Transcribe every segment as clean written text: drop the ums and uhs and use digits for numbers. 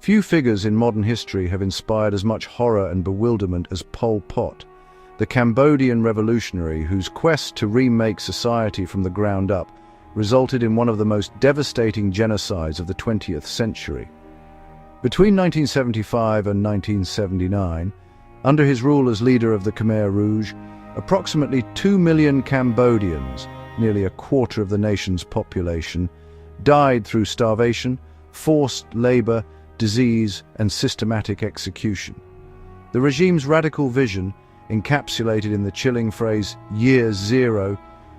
Few figures in modern history have inspired as much horror and bewilderment as Pol Pot, the Cambodian revolutionary whose quest to remake society from the ground up resulted in one of the most devastating genocides of the 20th century. Between 1975 and 1979, under his rule as leader of the Khmer Rouge, approximately 2 million Cambodians, nearly a quarter of the nation's population, died through starvation, forced labor, disease, and systematic execution. The regime's radical vision, encapsulated in the chilling phrase "Year Zero,"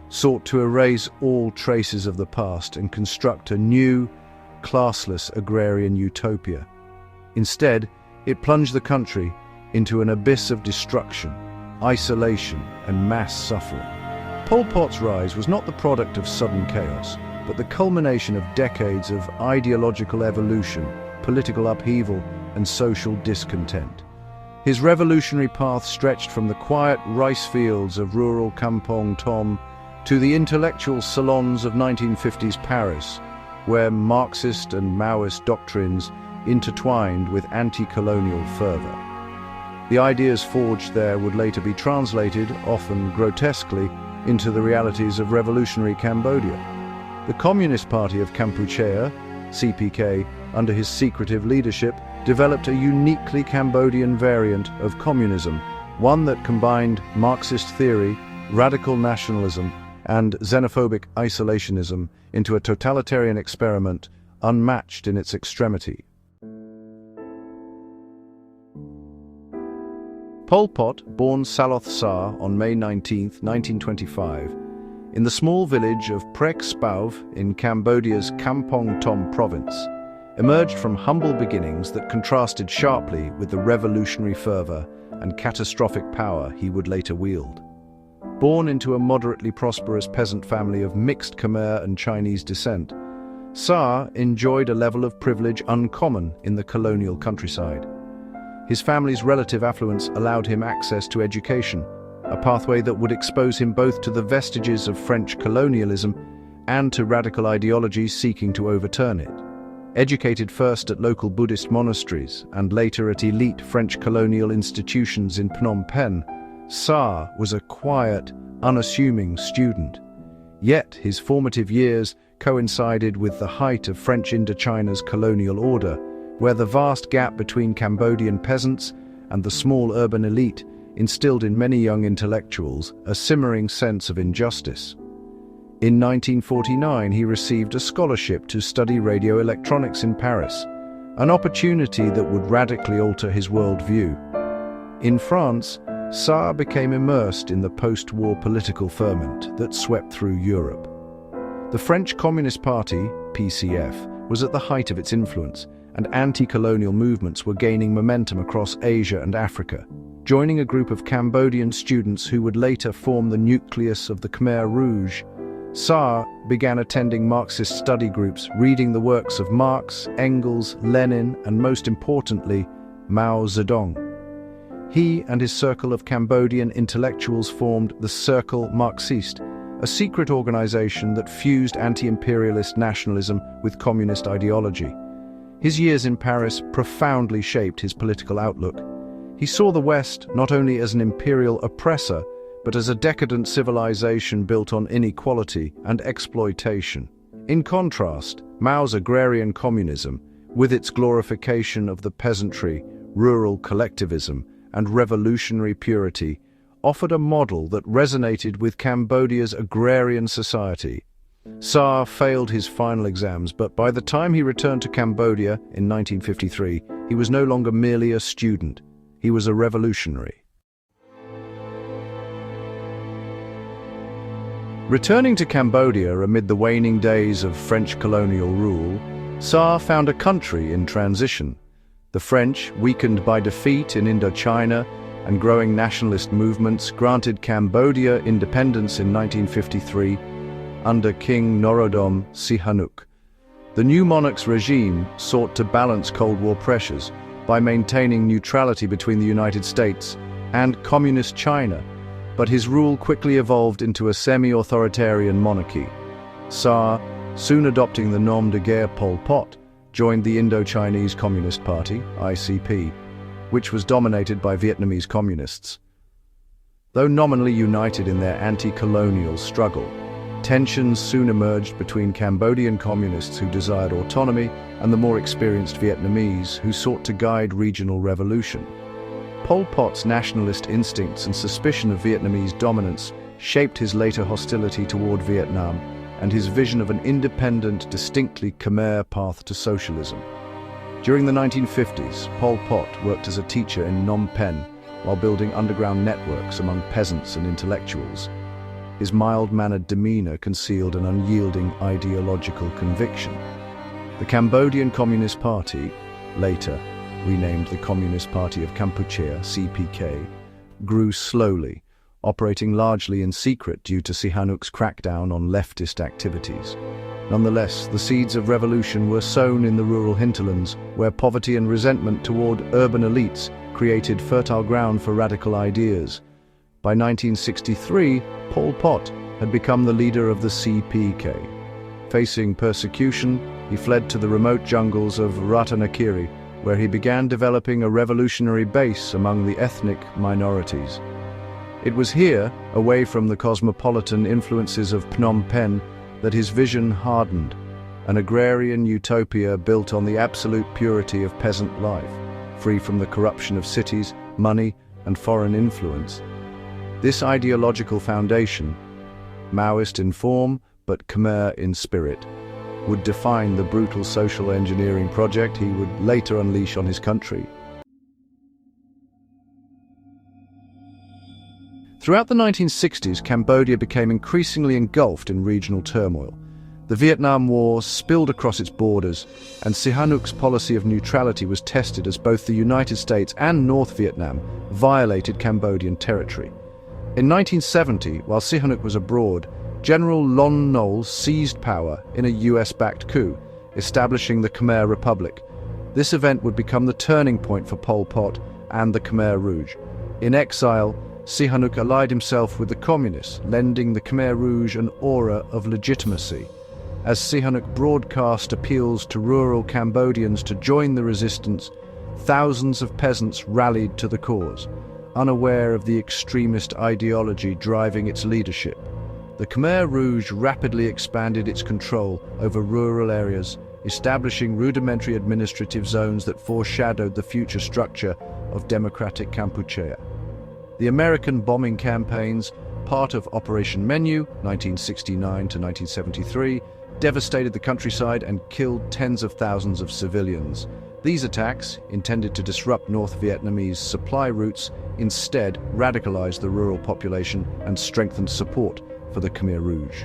sought to erase all traces of the past and construct a new, classless agrarian utopia. Instead, it plunged the country into an abyss of destruction, isolation, and mass suffering. Pol Pot's rise was not the product of sudden chaos, but the culmination of decades of ideological evolution, political upheaval, and social discontent. His revolutionary path stretched from the quiet rice fields of rural Kampong Tom to the intellectual salons of 1950s Paris, where Marxist and Maoist doctrines intertwined with anti-colonial fervor. The ideas forged there would later be translated, often grotesquely, into the realities of revolutionary Cambodia. The Communist Party of Kampuchea, CPK, under his secretive leadership, developed a uniquely Cambodian variant of communism, one that combined Marxist theory, radical nationalism, and xenophobic isolationism into a totalitarian experiment unmatched in its extremity. Pol Pot, born Saloth Sa on May 19, 1925, in the small village of Prek Spauv in Cambodia's Kampong Tom province, emerged from humble beginnings that contrasted sharply with the revolutionary fervor and catastrophic power he would later wield. Born into a moderately prosperous peasant family of mixed Khmer and Chinese descent, Sa enjoyed a level of privilege uncommon in the colonial countryside. His family's relative affluence allowed him access to education, a pathway that would expose him both to the vestiges of French colonialism and to radical ideologies seeking to overturn it. Educated first at local Buddhist monasteries and later at elite French colonial institutions in Phnom Penh, Sa was a quiet, unassuming student. Yet his formative years coincided with the height of French Indochina's colonial order, where the vast gap between Cambodian peasants and the small urban elite instilled in many young intellectuals a simmering sense of injustice. In 1949, he received a scholarship to study radio electronics in Paris, an opportunity that would radically alter his worldview. In France, Sa became immersed in the post-war political ferment that swept through Europe. The French Communist Party, PCF, was at the height of its influence, and anti-colonial movements were gaining momentum across Asia and Africa. Joining a group of Cambodian students who would later form the nucleus of the Khmer Rouge, Sa began attending Marxist study groups, reading the works of Marx, Engels, Lenin, and most importantly, Mao Zedong. He and his circle of Cambodian intellectuals formed the Cercle Marxiste, a secret organization that fused anti-imperialist nationalism with communist ideology. His years in Paris profoundly shaped his political outlook. He saw the West not only as an imperial oppressor, but as a decadent civilization built on inequality and exploitation. In contrast, Mao's agrarian communism, with its glorification of the peasantry, rural collectivism, and revolutionary purity, offered a model that resonated with Cambodia's agrarian society. Sa failed his final exams, but by the time he returned to Cambodia in 1953, he was no longer merely a student. He was a revolutionary. Returning to Cambodia amid the waning days of French colonial rule, Sa found a country in transition. The French, weakened by defeat in Indochina and growing nationalist movements, granted Cambodia independence in 1953 under King Norodom Sihanouk. The new monarch's regime sought to balance Cold War pressures by maintaining neutrality between the United States and Communist China, but his rule quickly evolved into a semi-authoritarian monarchy. Sa, soon adopting the nom de guerre Pol Pot, joined the Indo-Chinese Communist Party, ICP, which was dominated by Vietnamese communists. Though nominally united in their anti-colonial struggle, tensions soon emerged between Cambodian communists who desired autonomy and the more experienced Vietnamese who sought to guide regional revolution. Pol Pot's nationalist instincts and suspicion of Vietnamese dominance shaped his later hostility toward Vietnam and his vision of an independent, distinctly Khmer path to socialism. During the 1950s, Pol Pot worked as a teacher in Phnom Penh while building underground networks among peasants and intellectuals. His mild-mannered demeanor concealed an unyielding ideological conviction. The Cambodian Communist Party, later renamed the Communist Party of Kampuchea, CPK, grew slowly, operating largely in secret due to Sihanouk's crackdown on leftist activities. Nonetheless, the seeds of revolution were sown in the rural hinterlands, where poverty and resentment toward urban elites created fertile ground for radical ideas. By 1963, Pol Pot had become the leader of the CPK. Facing persecution, he fled to the remote jungles of Ratanakiri, where he began developing a revolutionary base among the ethnic minorities. It was here, away from the cosmopolitan influences of Phnom Penh, that his vision hardened, an agrarian utopia built on the absolute purity of peasant life, free from the corruption of cities, money, and foreign influence. This ideological foundation, Maoist in form but Khmer in spirit, would define the brutal social engineering project he would later unleash on his country. Throughout the 1960s, Cambodia became increasingly engulfed in regional turmoil. The Vietnam War spilled across its borders, and Sihanouk's policy of neutrality was tested as both the United States and North Vietnam violated Cambodian territory. In 1970, while Sihanouk was abroad, General Lon Nol seized power in a US-backed coup, establishing the Khmer Republic. This event would become the turning point for Pol Pot and the Khmer Rouge. In exile, Sihanouk allied himself with the communists, lending the Khmer Rouge an aura of legitimacy. As Sihanouk broadcast appeals to rural Cambodians to join the resistance, thousands of peasants rallied to the cause, unaware of the extremist ideology driving its leadership. The Khmer Rouge rapidly expanded its control over rural areas, establishing rudimentary administrative zones that foreshadowed the future structure of democratic Kampuchea. The American bombing campaigns, part of Operation Menu, 1969 to 1973, devastated the countryside and killed tens of thousands of civilians. These attacks, intended to disrupt North Vietnamese supply routes, instead radicalized the rural population and strengthened support for the Khmer Rouge.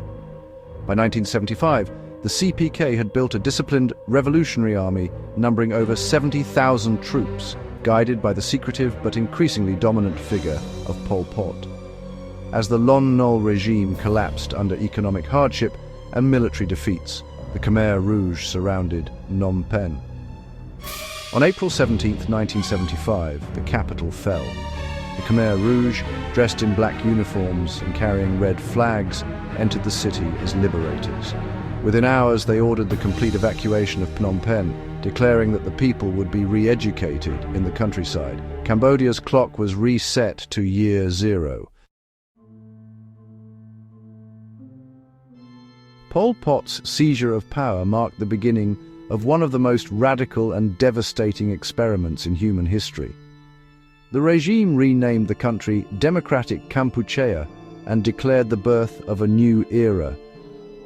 By 1975, the CPK had built a disciplined revolutionary army numbering over 70,000 troops, guided by the secretive but increasingly dominant figure of Pol Pot. As the Lon Nol regime collapsed under economic hardship and military defeats, the Khmer Rouge surrounded Phnom Penh. On April 17, 1975, the capital fell. The Khmer Rouge, dressed in black uniforms and carrying red flags, entered the city as liberators. Within hours, they ordered the complete evacuation of Phnom Penh, declaring that the people would be re-educated in the countryside. Cambodia's clock was reset to year zero. Pol Pot's seizure of power marked the beginning of one of the most radical and devastating experiments in human history. The regime renamed the country Democratic Kampuchea and declared the birth of a new era,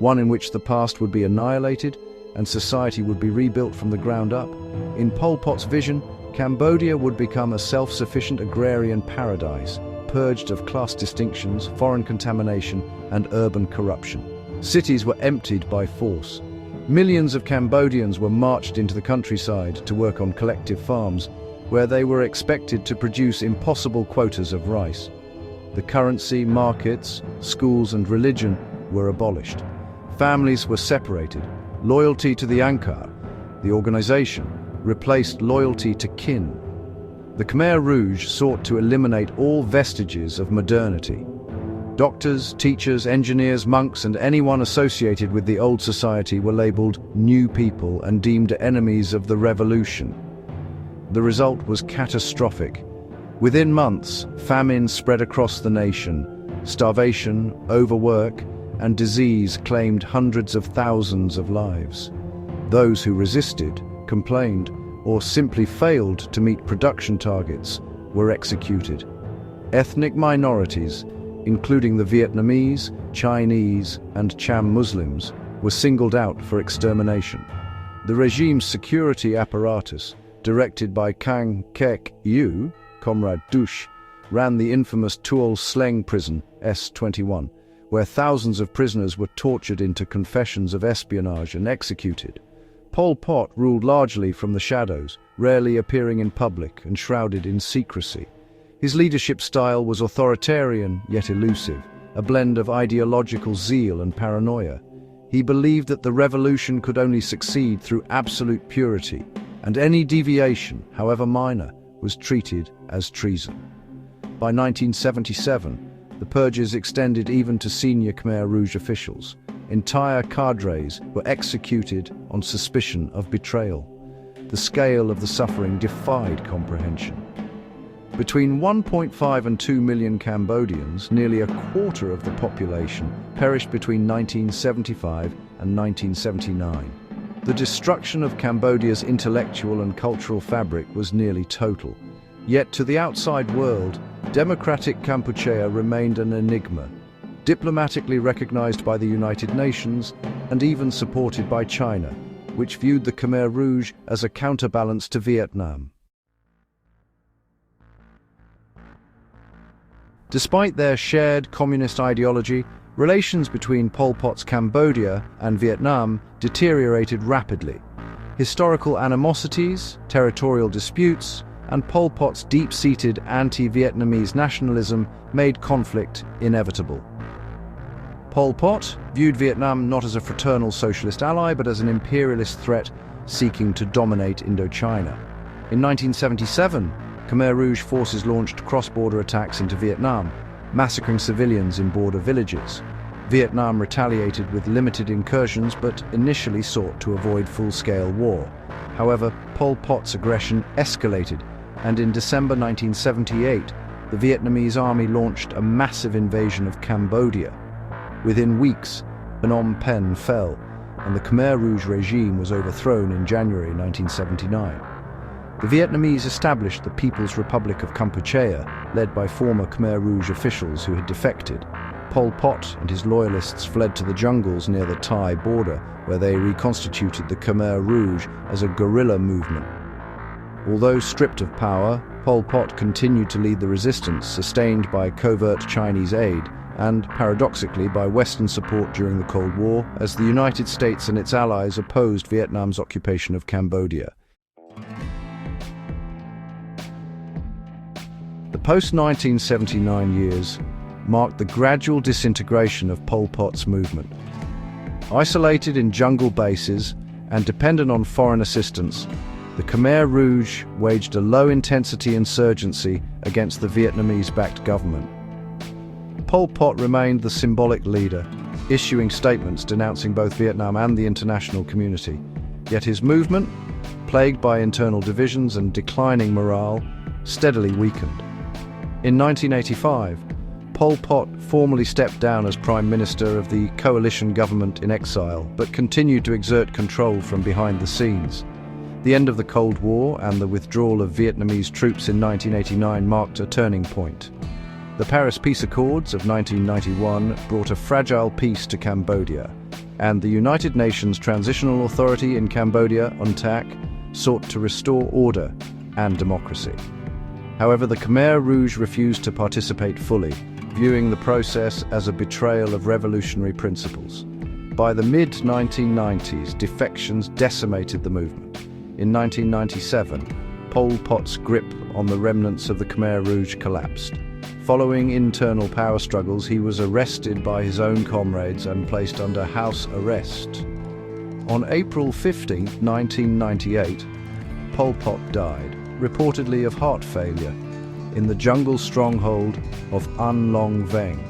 one in which the past would be annihilated and society would be rebuilt from the ground up. In Pol Pot's vision, Cambodia would become a self-sufficient agrarian paradise, purged of class distinctions, foreign contamination, and urban corruption. Cities were emptied by force. Millions of Cambodians were marched into the countryside to work on collective farms, where they were expected to produce impossible quotas of rice. The currency, markets, schools, and religion were abolished. Families were separated. Loyalty to the Angkar, the organization, replaced loyalty to kin. The Khmer Rouge sought to eliminate all vestiges of modernity. Doctors, teachers, engineers, monks, and anyone associated with the old society were labeled new people and deemed enemies of the revolution. The result was catastrophic. Within months, famine spread across the nation. Starvation, overwork, and disease claimed hundreds of thousands of lives. Those who resisted, complained, or simply failed to meet production targets were executed. Ethnic minorities, including the Vietnamese, Chinese, and Cham Muslims, were singled out for extermination. The regime's security apparatus, directed by Kang Kek Yew, Comrade Douche, ran the infamous Tuol Sleng prison, S-21, where thousands of prisoners were tortured into confessions of espionage and executed. Pol Pot ruled largely from the shadows, rarely appearing in public and shrouded in secrecy. His leadership style was authoritarian yet elusive, a blend of ideological zeal and paranoia. He believed that the revolution could only succeed through absolute purity, and any deviation, however minor, was treated as treason. By 1977, the purges extended even to senior Khmer Rouge officials. Entire cadres were executed on suspicion of betrayal. The scale of the suffering defied comprehension. Between 1.5 and 2 million Cambodians, nearly a quarter of the population, perished between 1975 and 1979. The destruction of Cambodia's intellectual and cultural fabric was nearly total. Yet to the outside world, democratic Kampuchea remained an enigma, diplomatically recognized by the United Nations and even supported by China, which viewed the Khmer Rouge as a counterbalance to Vietnam. Despite their shared communist ideology, relations between Pol Pot's Cambodia and Vietnam deteriorated rapidly. Historical animosities, territorial disputes, and Pol Pot's deep-seated anti-Vietnamese nationalism made conflict inevitable. Pol Pot viewed Vietnam not as a fraternal socialist ally, but as an imperialist threat seeking to dominate Indochina. In 1977, Khmer Rouge forces launched cross-border attacks into Vietnam, massacring civilians in border villages. Vietnam retaliated with limited incursions, but initially sought to avoid full-scale war. However, Pol Pot's aggression escalated, and in December 1978, the Vietnamese army launched a massive invasion of Cambodia. Within weeks, Phnom Penh fell, and the Khmer Rouge regime was overthrown in January 1979. The Vietnamese established the People's Republic of Kampuchea, led by former Khmer Rouge officials who had defected. Pol Pot and his loyalists fled to the jungles near the Thai border, where they reconstituted the Khmer Rouge as a guerrilla movement. Although stripped of power, Pol Pot continued to lead the resistance, sustained by covert Chinese aid and, paradoxically, by Western support during the Cold War, as the United States and its allies opposed Vietnam's occupation of Cambodia. The post-1979 years marked the gradual disintegration of Pol Pot's movement. Isolated in jungle bases and dependent on foreign assistance, the Khmer Rouge waged a low-intensity insurgency against the Vietnamese-backed government. Pol Pot remained the symbolic leader, issuing statements denouncing both Vietnam and the international community. Yet his movement, plagued by internal divisions and declining morale, steadily weakened. In 1985, Pol Pot formally stepped down as Prime Minister of the coalition government in exile, but continued to exert control from behind the scenes. The end of the Cold War and the withdrawal of Vietnamese troops in 1989 marked a turning point. The Paris Peace Accords of 1991 brought a fragile peace to Cambodia, and the United Nations Transitional Authority in Cambodia, UNTAC, sought to restore order and democracy. However, the Khmer Rouge refused to participate fully, viewing the process as a betrayal of revolutionary principles. By the mid-1990s, defections decimated the movement. In 1997, Pol Pot's grip on the remnants of the Khmer Rouge collapsed. Following internal power struggles, he was arrested by his own comrades and placed under house arrest. On April 15, 1998, Pol Pot died, reportedly of heart failure, in the jungle stronghold of An Long Veng.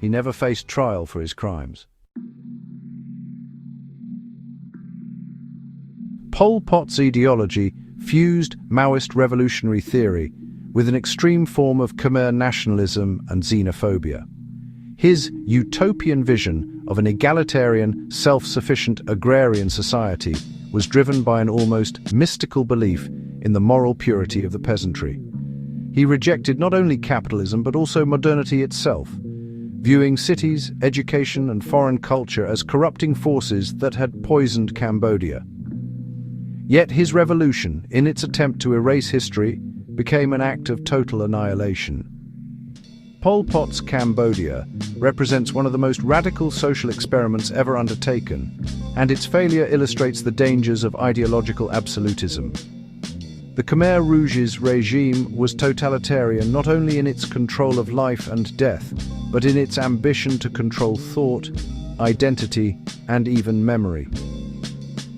he never faced trial for his crimes. Pol Pot's ideology fused Maoist revolutionary theory with an extreme form of Khmer nationalism and xenophobia. His utopian vision of an egalitarian, self-sufficient agrarian society was driven by an almost mystical belief in the moral purity of the peasantry. He rejected not only capitalism but also modernity itself, viewing cities, education and foreign culture as corrupting forces that had poisoned Cambodia. Yet his revolution, in its attempt to erase history, became an act of total annihilation. Pol Pot's Cambodia represents one of the most radical social experiments ever undertaken, and its failure illustrates the dangers of ideological absolutism. The Khmer Rouge's regime was totalitarian not only in its control of life and death, but in its ambition to control thought, identity, and even memory.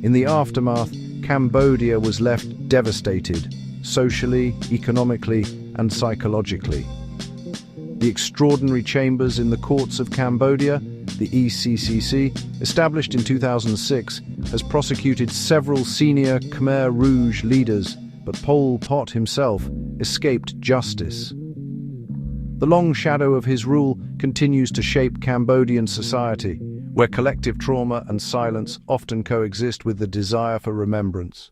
In the aftermath, Cambodia was left devastated, socially, economically, and psychologically. The extraordinary chambers in the courts of Cambodia, the ECCC, established in 2006, has prosecuted several senior Khmer Rouge leaders, but Pol Pot himself escaped justice. The long shadow of his rule continues to shape Cambodian society, where collective trauma and silence often coexist with the desire for remembrance.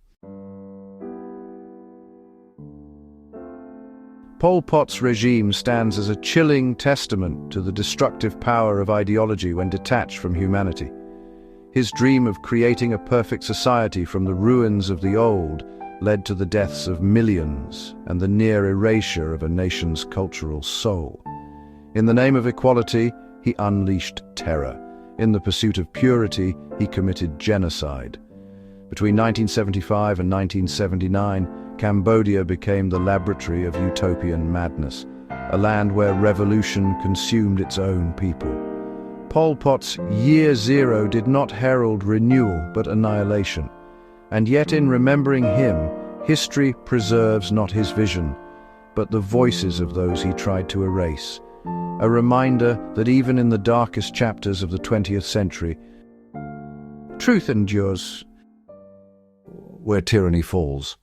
Pol Pot's regime stands as a chilling testament to the destructive power of ideology when detached from humanity. His dream of creating a perfect society from the ruins of the old led to the deaths of millions and the near erasure of a nation's cultural soul. In the name of equality, he unleashed terror. In the pursuit of purity, he committed genocide. Between 1975 and 1979, Cambodia became the laboratory of utopian madness, a land where revolution consumed its own people. Pol Pot's Year Zero did not herald renewal but annihilation. And yet in remembering him, history preserves not his vision, but the voices of those he tried to erase. A reminder that even in the darkest chapters of the 20th century, truth endures where tyranny falls.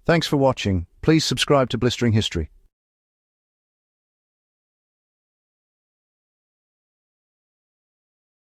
Thanks for watching. Please subscribe to Blistering History.